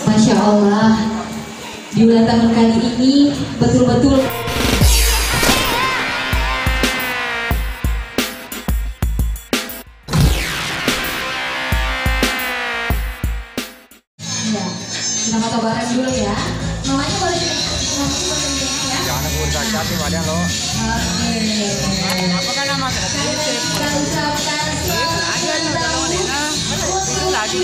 Masya Allah, di ulang tahun kali ini betul-betul ya, kita foto bareng dulu ya. Namanya boleh ya. Jangan urusan cantik badan lo. Apa kan nama kita? Kita ucapkan selamat lagi.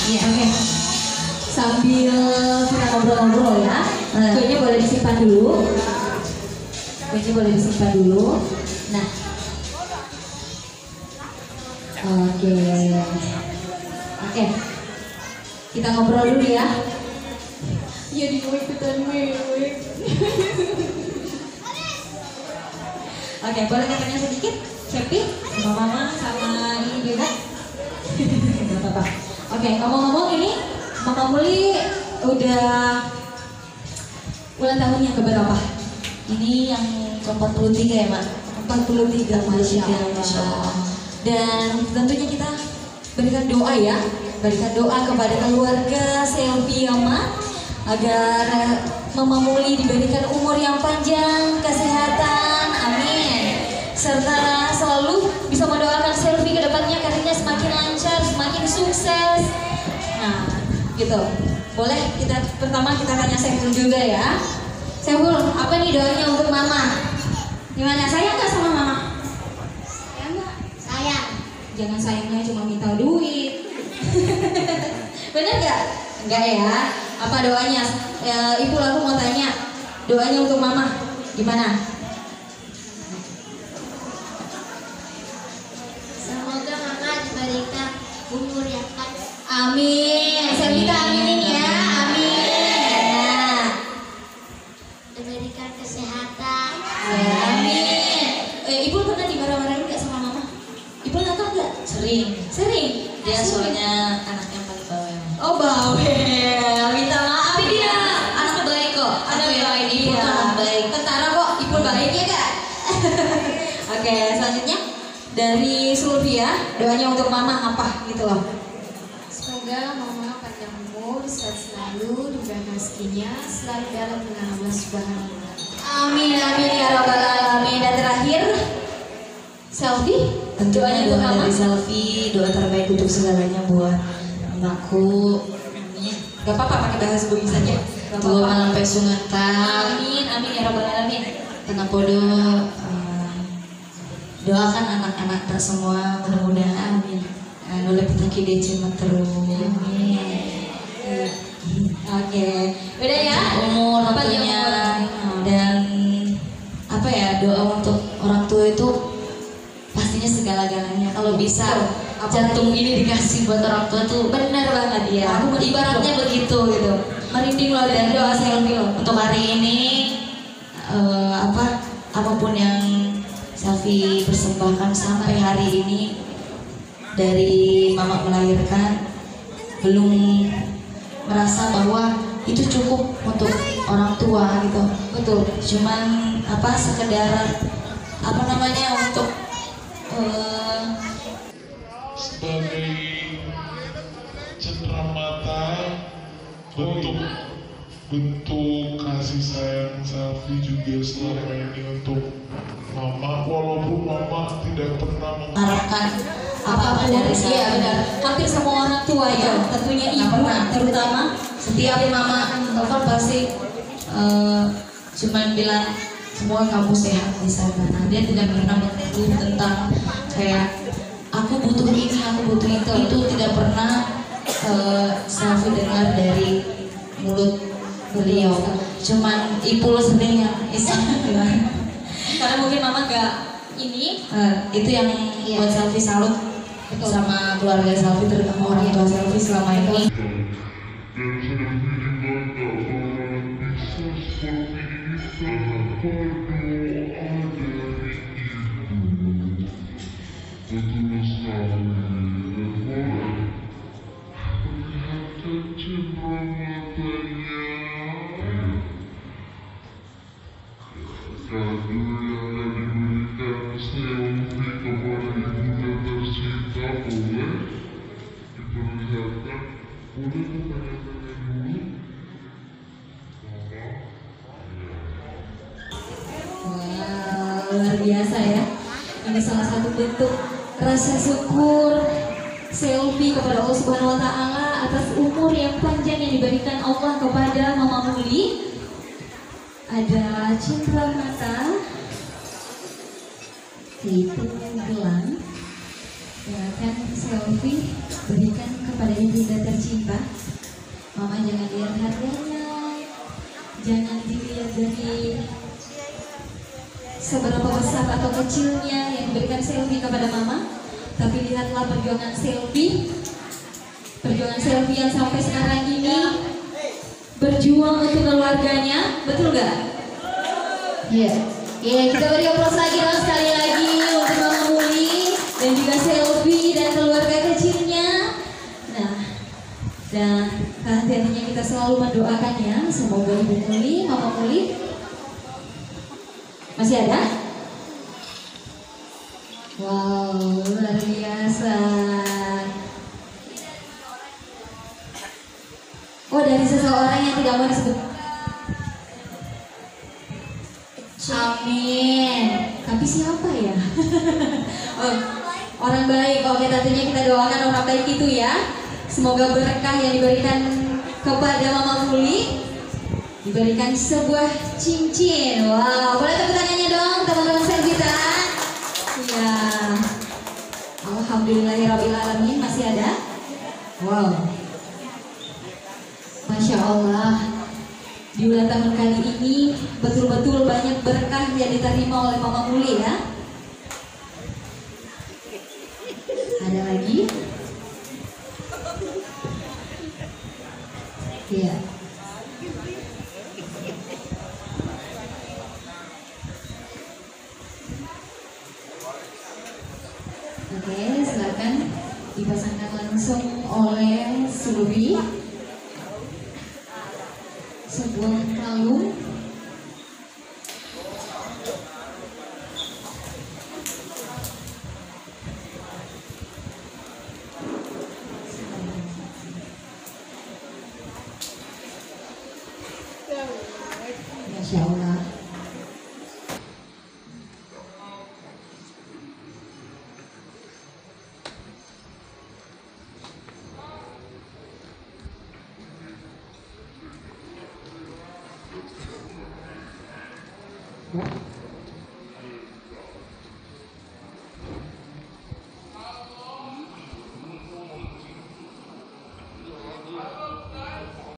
Iya, oke. Sambil kita ngobrol-ngobrol ya, kuenya boleh disimpan dulu. Kuenya boleh disimpan dulu. Nah, oke. Kita ngobrol dulu ya. Iya di ikutan mewek. Oke, boleh katanya sedikit, Cepi, sama Mama, sama ini juga. Gak apa-apa. Oke, ngomong-ngomong ini Mama Muli udah ulang tahunnya keberapa? Ini yang ke-43 ya, Mak? 43, Masya Allah. Dan tentunya kita berikan doa ya, berikan doa kepada keluarga Selvi ya, Mak, agar Mama Muli diberikan umur yang panjang, kesehatan, amin. Serta selalu bisa mendoakan Selvi ke depannya karirnya semakin lancar, semakin sukses. Nah, gitu. Boleh pertama kita tanya Saiful juga ya. Saiful, apa nih doanya untuk Mama? Gimana, sayang nggak sama Mama? Sayang nggak? Sayang. Jangan sayangnya cuma minta duit. Bener nggak? Enggak ya. Apa doanya? Ibu aku mau tanya, doanya untuk Mama gimana? Semoga Mama diberikan umur yang panjang. Amin. Saya minta aminin ya. Amin. Nah. Diberikan kesehatan. Amin. Ibu pernah dimarah-marahin nggak sama Mama? Ibu nakal nggak? Sering. Sering. Dia soalnya anak yang paling bawel. Oh bawel. Minta maaf dia. Anak baik kok. Anak Aku baik. Ibu tuh anak baik. Tentara kok. Ibu baik ya kak. Oke, selanjutnya dari Sulvia, doanya untuk Mama apa gitu loh? Semoga Mama panjang umur, sehat selalu, diberikan rezekinya, selalu dalam dengan Allah Subhanahu wa Ta'ala. Amin amin ya robbal alamin. Dan terakhir, Selfie, doanya untuk Doa Mama. dari Selfie, doa terbaik untuk segalanya buat anakku. Gak apa-apa pakai bahasa bumi saja. Gak Tua apa-apa. sampai sungatan. Amin amin ya robbal alamin. Karena podo doakan anak-anak tak semua mudah-mudahan oleh petaki DC terus. Oke, udah ya. Umur Apa tentunya yang dan apa ya, doa untuk orang tua itu pastinya segala-galanya. Kalau bisa jantung ini dikasih buat orang tua tuh benar banget ya. aku ibaratnya begitu gitu. Merinding loh dan doa Selfie loh. Untuk hari ini apapun yang Selfie persembahkan sampai hari ini dari Mama melahirkan, belum merasa bahwa itu cukup untuk orang tua gitu. Betul. Cuman sekedar untuk sebagai cenderamata bentuk kasih sayang Selfie juga selama ini untuk Mama, walaupun Mama tidak pernah mengharapkan apa-apa dari Iya saya. benar. Hampir semua orang tua ya, tentunya ibu terutama. Setiap Mama telepon pasti cuman bilang semua kamu sehat di sana. Nah, dia tidak pernah mengeluh tentang kayak aku butuh ini, aku butuh itu. Itu tidak pernah Selfie dengar dari mulut beliau. Cuman Ipul sendiri yang Karena mungkin Mama gak ini. itu yang buat Selfie salut sama keluarga Selfie, terutama orang tua Selfie selama ini. Dan kado yang diberikan selfie kepada ibunda tercinta boleh diperlihatkan, boleh bertanya-tanya dulu. Wow, luar biasa ya. Ini salah satu bentuk rasa syukur selfie kepada Allah Subhanahu wa taala atas umur yang panjang yang diberikan Allah kepada Mama Muli. Ada cindera mata, itu gelang, silakan selfie berikan kepada ibunda tercinta. Mama jangan lihat harganya, jangan dilihat dari seberapa besar atau kecilnya yang diberikan selfie kepada mama, tapi lihatlah perjuangan selfie yang sampai sekarang ini berjuang untuk keluarganya, betul gak? Iya. Kita beri aplaus lagi dong sekali lagi untuk Mama Muli dan juga selfie dan keluarga kecilnya. Nah, dan hati-hatinya kita selalu mendoakannya, semoga Ibu Muli, Mama Muli masih ada? Wow, luar biasa. Oh, dari seseorang yang tidak mau disebut. Amin. Tapi siapa ya? Oh, orang baik. Oke, tentunya kita doakan orang baik itu ya. Semoga berkah yang diberikan kepada Mama Muli diberikan sebuah cincin. Wow, boleh tepuk tangannya dong teman-teman kita. Ya, alhamdulillahirobbilalamin, masih ada. Wow, Masya Allah, di ulang tahun kali ini betul-betul banyak berkah yang diterima oleh Mama Muli ya. Ada lagi? Iya. Oke, silakan dipasangkan langsung oleh Sulubi sebuah kalung. Masya Allah. Ya.